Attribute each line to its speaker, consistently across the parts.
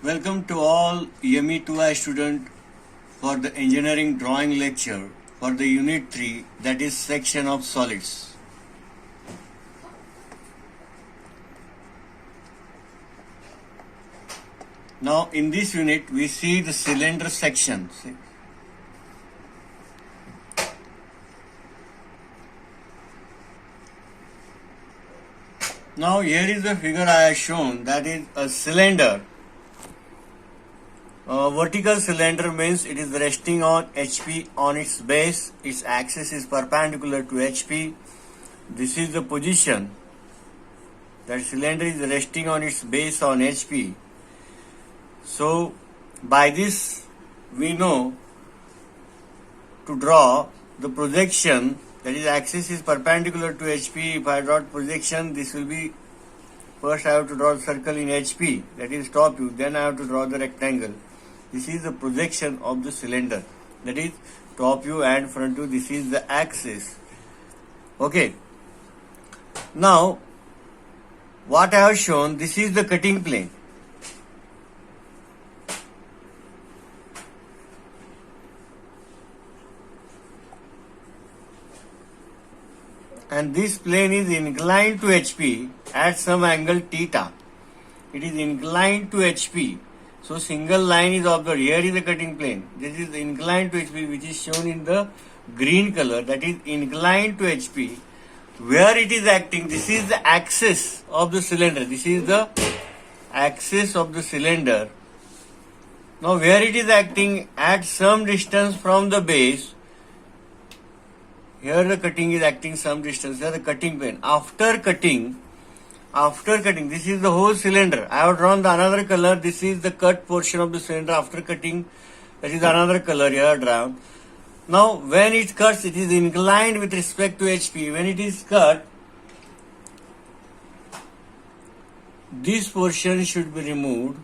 Speaker 1: Welcome to all EME 2I student for the engineering drawing lecture for the unit 3, that is section of solids. Now in this unit we see the cylinder section. Now here is the figure I have shown, that is a cylinder. Vertical cylinder means it is resting on HP on its base. Its axis is perpendicular to HP. This is the position. That cylinder is resting on its base on HP. So by this we know to draw the projection, that is axis is perpendicular to HP. If I draw projection, this will be, first I have to draw the circle in HP, that is top view, then I have to draw the rectangle. This is the projection of the cylinder, that is top view and front view. This is the axis. Okay. Now what I have shown, this is the cutting plane. And this plane is inclined to HP at some angle theta. It is inclined to HP. So single line is observed. Here is the cutting plane. This is inclined to HP, which is shown in the green color. That is inclined to HP. Where it is acting, this is the axis of the cylinder. This is the axis of the cylinder. Now where it is acting, at some distance from the base. Here the cutting is acting some distance. Here the cutting plane. After cutting, this is the whole cylinder. I have drawn the another color. This is the cut portion of the cylinder. After cutting, that is another color here drawn. Now when it cuts, it is inclined with respect to HP. When it is cut, this portion should be removed.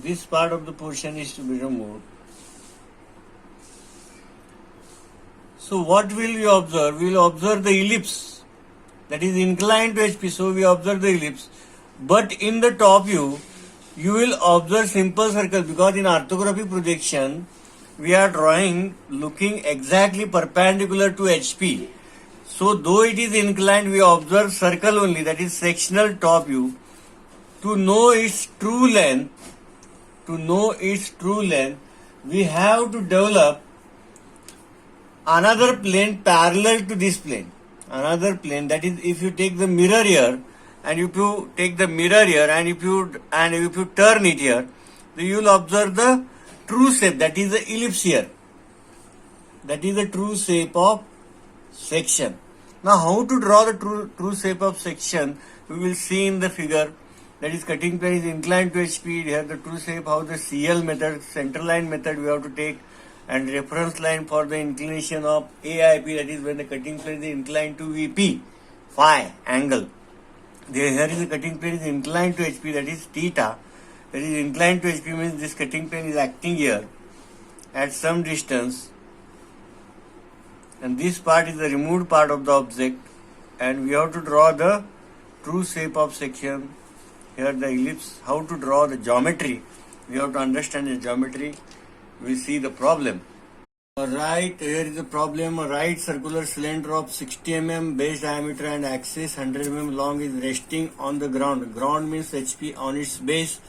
Speaker 1: This part of the portion is to be removed. So what will we observe? We will observe the ellipse, that is inclined to HP. So we observe the ellipse. But in the top view, you will observe simple circle, because in orthographic projection, we are drawing looking exactly perpendicular to HP. So though it is inclined, we observe circle only, that is sectional top view. To know its true length, we have to develop another plane parallel to this plane. Another plane, that is, if you take the mirror here, and if you take the mirror here, and if you turn it here, then you will observe the true shape, that is the ellipse here. That is the true shape of section. Now how to draw the true shape of section, we will see in the figure. That is, cutting plane is inclined to HP. Here the true shape, how the CL method, center line method we have to take, and reference line for the inclination of AIP, that is when the cutting plane is inclined to VP, phi angle. Here is the cutting plane is inclined to HP, that is theta. That is inclined to HP means this cutting plane is acting here at some distance. And this part is the removed part of the object. And we have to draw the true shape of section. Here the ellipse, how to draw the geometry. We have to understand the geometry. We see the problem. Right, here is the problem. A right circular cylinder of 60 mm base diameter and axis 100 mm long is resting on the ground. Ground means HP on its base.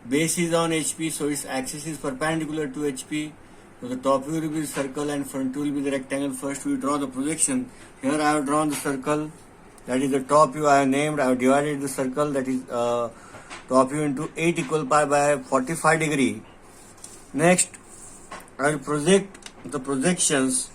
Speaker 1: Base is on HP, so its axis is perpendicular to HP. So the top view will be the circle and front view will be the rectangle. First we draw the projection. Here I have drawn the circle. That is the top view I have named. I have divided the circle, that is top view into 8 equal pi by 45 degree. Next, I will project the projections.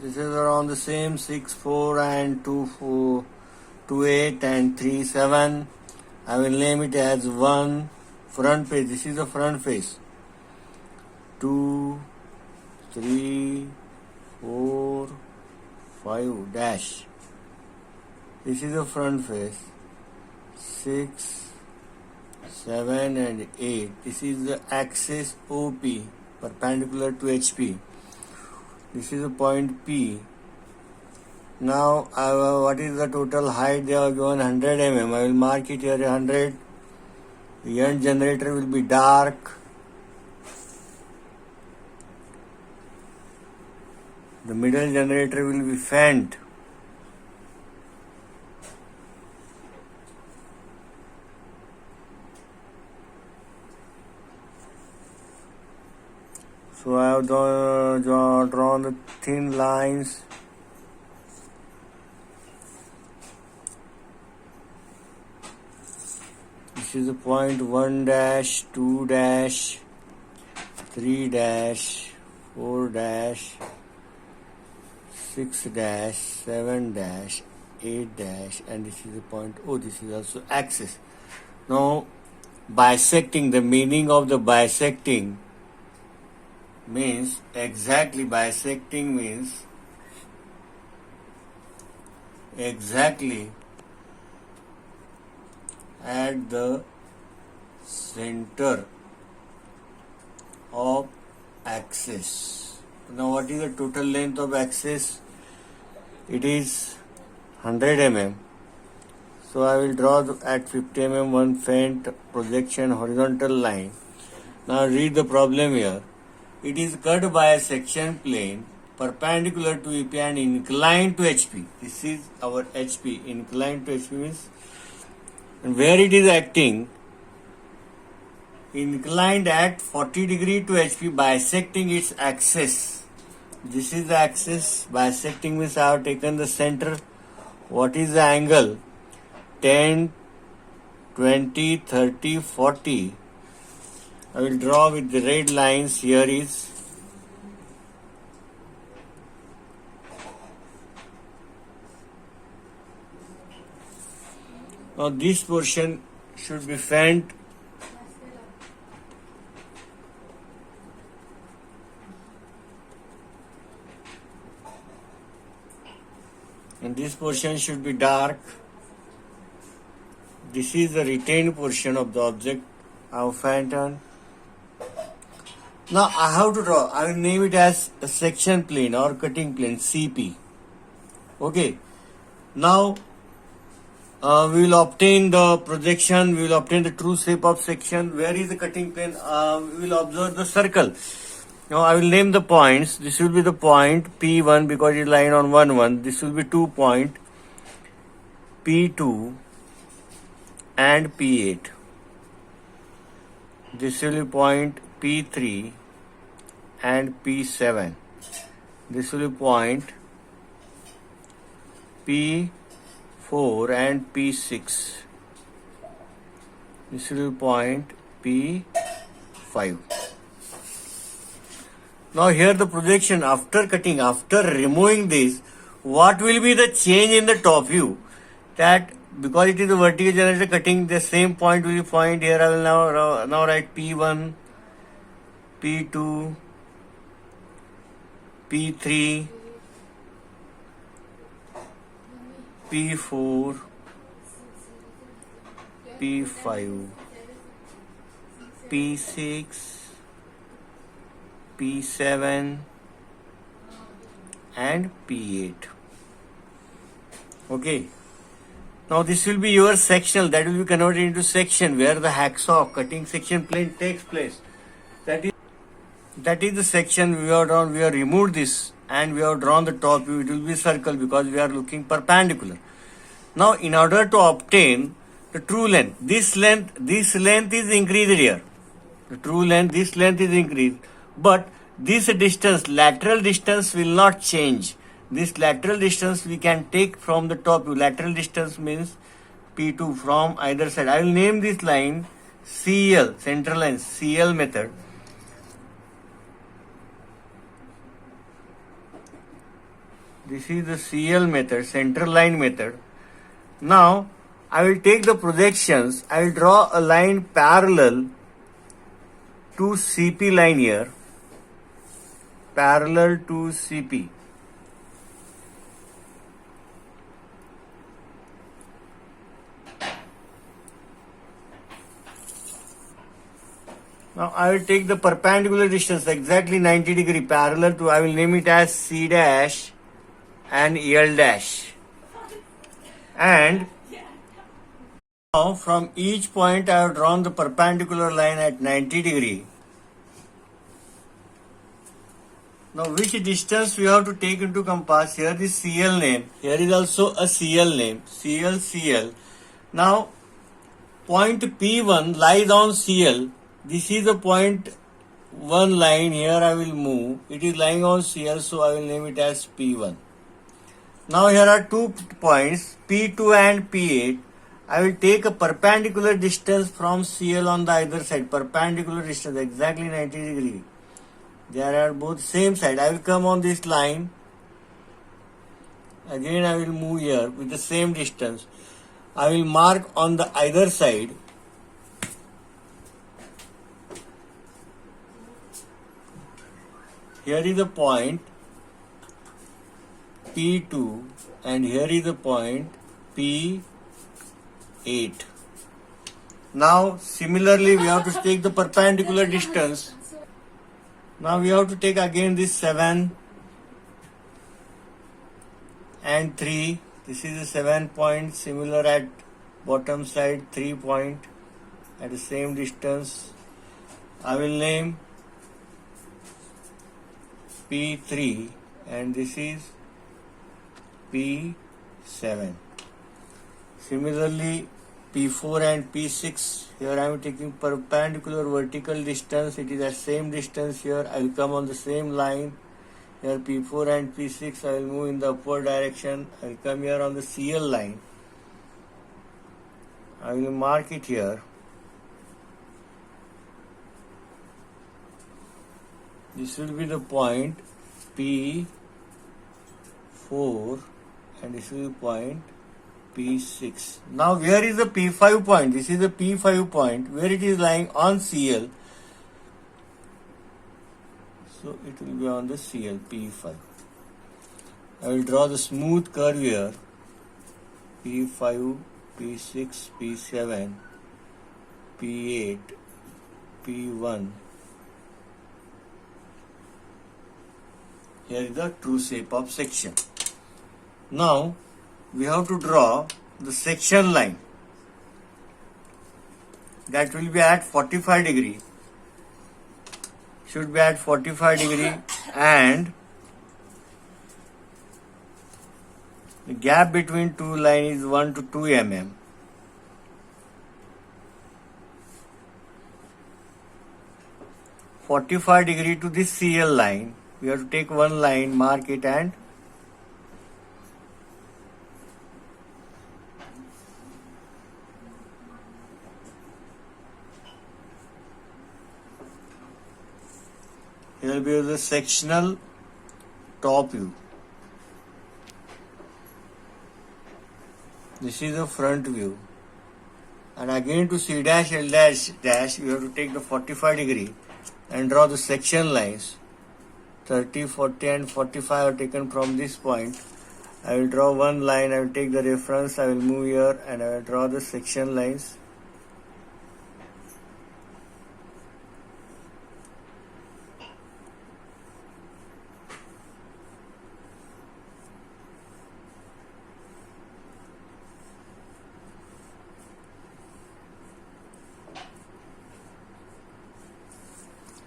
Speaker 1: This is around the same 6, 4 and 2, 4, 2, 8 and 3, 7. I will name it as 1 front face. This is the front face. 2, 3, 4, 5 dash. This is the front face. 6, 7 and 8. This is the axis OP perpendicular to HP. This is the point P. Now what is the total height? They have given 100 mm. I will mark it here 100. The end generator will be dark. The middle generator will be faint. So I have drawn the thin lines. This is the point 1 dash, 2 dash, 3 dash, 4 dash, 6 dash, 7 dash, 8 dash, and this is the point O. This is also axis. Now bisecting, the meaning of the bisecting means exactly at the center of axis. Now what is the total length of axis? It is 100 mm. So I will draw at 50 mm one faint projection horizontal line. Now read the problem here. It is cut by a section plane perpendicular to EP and inclined to HP. This is our HP. Inclined to HP means, and where it is acting, inclined at 40 degree to HP, bisecting its axis. This is the axis. Bisecting means I have taken the center. What is the angle? 10, 20, 30, 40. I will draw with the red lines. Here is now this portion should be faint. And this portion should be dark. This is the retained portion of the object of phantom. Now I have to draw. I will name it as a section plane or cutting plane, CP. Okay. Now we will obtain the projection. We will obtain the true shape of section. Where is the cutting plane? We will observe the circle. Now I will name the points. This will be the point P1 because it is lying on 1, 1. This will be 2 point P2 and P8. This will be point P3 and P7. This will be point P4 and P6. This will be point P5. Now here the projection after cutting, after removing this, what will be the change in the top view? That because it is a vertical generator cutting, the same point will be point here. I will now write P1, P2, P3, P4, P5, P6, P7 and P8. Okay. Now this will be your sectional, that will be converted into section where the hacksaw cutting section plane takes place. That is the section we have drawn. We have removed this and we have drawn the top view. It will be circle because we are looking perpendicular. Now in order to obtain the true length, this length is increased here. The true length, this length is increased. But this distance, lateral distance will not change. This lateral distance we can take from the top view. Lateral distance means P2 from either side. I will name this line CL, center line, CL method. This is the CL method, center line method. Now I will take the projections. I will draw a line parallel to CP line here. parallel to CP. Now I will take the perpendicular distance exactly 90 degree parallel to, I will name it as C dash and L dash. And now from each point I have drawn the perpendicular line at 90 degree. Now which distance we have to take into compass? Here is CL name. Here is also a CL name. CL. Now point P1 lies on CL. This is the point 1 line. Here I will move. It is lying on CL, so I will name it as P1. Now here are 2 points, P2 and P8. I will take a perpendicular distance from CL on the either side. Perpendicular distance exactly 90 degree. They are both same side. I will come on this line. Again I will move here with the same distance. I will mark on the either side. Here is the point P2 and here is the point P8. Now similarly we have to take the perpendicular distance. Now we have to take again this 7 and 3. This is a 7 point, similar at bottom side, 3 point at the same distance. I will name P3 and this is P7. Similarly P4 and P6, here I am taking perpendicular vertical distance. It is at same distance here. I will come on the same line. Here P4 and P6, I will move in the upward direction. I will come here on the CL line. I will mark it here. This will be the point P4 and this will be point P6. Now where is the P5 point? This is the P5 point where it is lying on CL. So it will be on the CL, P5. I will draw the smooth curve here. P5, P6, P7, P8, P1. Here is the true shape of section. Now we have to draw the section line. That will be at 45 degree. Should be at 45 degree and the gap between two lines is 1 to 2 mm. -45 to this CL line. We have to take one line, mark it and here will be the sectional top view. This is the front view. And again to C dash L dash, you have to take the 45 degree and draw the section lines. 30, 40 and 45 are taken from this point. I will draw one line, I will take the reference, I will move here and I will draw the section lines.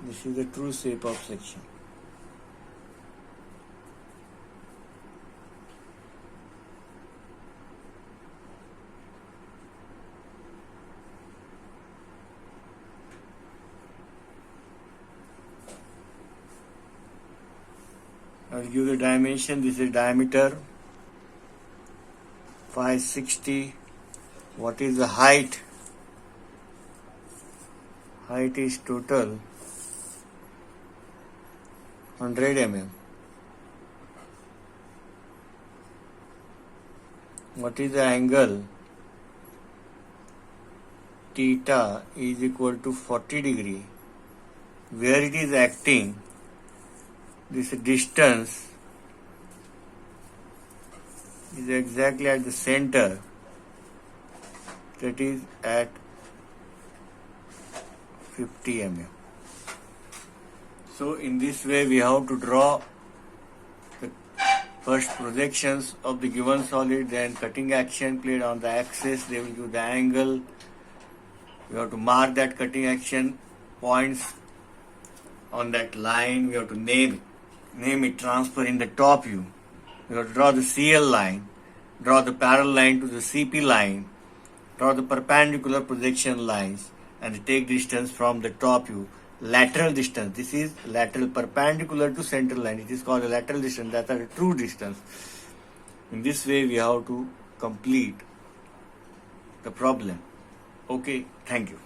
Speaker 1: This is the true shape of section. I will give the dimension. This is diameter 560. What is the height? Height is total 100 mm. What is the angle? Theta is equal to 40 degree. Where it is acting? this distance is exactly at the center, that is at 50 mm. So in this way we have to draw the first projections of the given solid, then cutting action played on the axis, they will give the angle. We have to mark that cutting action points on that line. We have to name it, transfer in the top view. We have to draw the CL line, draw the parallel line to the CP line, draw the perpendicular projection lines, and take distance from the top view. Lateral distance. This is lateral perpendicular to central line. It is called a lateral distance. That's a true distance. In this way, we have to complete the problem. Okay, thank you.